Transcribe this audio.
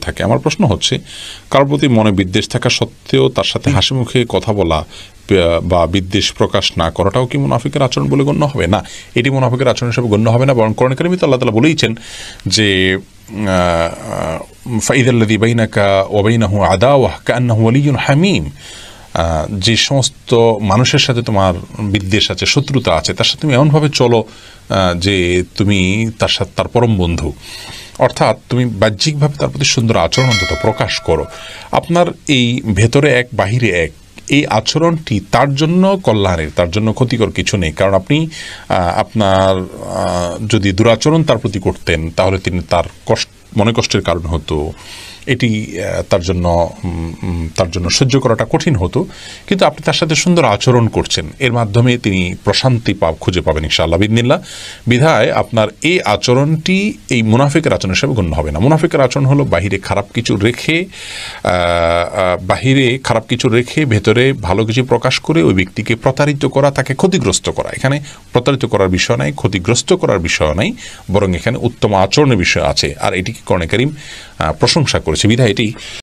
থাকে। আমার প্রশ্ন হচ্ছে, কারোর প্রতি মনে বিদ্বেষ থাকা সত্ত্বেও তার সাথে হাসি মুখে কথা বলা বা বিদ্বেষ প্রকাশ না করাটাও কি মুনাফিকের আচরণ বলে গণ্য হবে? না, এটি মুনাফিকের আচরণ হিসেবে গণ্য হবে না, বরং কোরআন কারিমে তো আল্লাহ তাআলা বলেইছেন যে ফাইদাল্লাযী বাইনাকা ওয়া বাইনাহু আদাওয়াহ কাআন্নাহু ওয়ালিয়্যুন হামীম, যে সমস্ত মানুষের সাথে তোমার বিদ্বেষ আছে, শত্রুতা আছে, তার সাথে তুমি এমনভাবে চলো যে তুমি তার সাথে তার পরম বন্ধু। অর্থাৎ তুমি বাহ্যিকভাবে তার প্রতি সুন্দর আচরণ অন্তত প্রকাশ করো। আপনার এই ভেতরে এক বাহিরে এক, এই আচরণটি তার জন্য কল্যাণের, তার জন্য ক্ষতিকর কিছু নেই। কারণ আপনি আপনার যদি দুরাচরণ তার প্রতি করতেন তাহলে তিনি তার মনে কষ্টের কারণ হতো, এটি তার জন্য সহ্য করাটা কঠিন হতো। কিন্তু আপনি তার সাথে সুন্দর আচরণ করছেন, এর মাধ্যমে তিনি প্রশান্তি খুঁজে পাবেন ইনশাআল্লাহ বিইذনিল্লাহ। বিধায় আপনার এই আচরণটি এই মুনাফিকের আচরণ হিসেবে গণ্য হবে না। মুনাফিকের আচরণ হলো বাহিরে খারাপ কিছু রেখে ভেতরে ভালো কিছু প্রকাশ করে ওই ব্যক্তিকে প্রতারিত করা, তাকে ক্ষতিগ্রস্ত করা। এখানে প্রতারিত করার বিষয় নাই, ক্ষতিগ্রস্ত করার বিষয় নাই, বরং এখানে উত্তম আচরণের বিষয় আছে। আর এটিকে কোরআন কারীম প্রশংসা করেছে। বিধায় এটি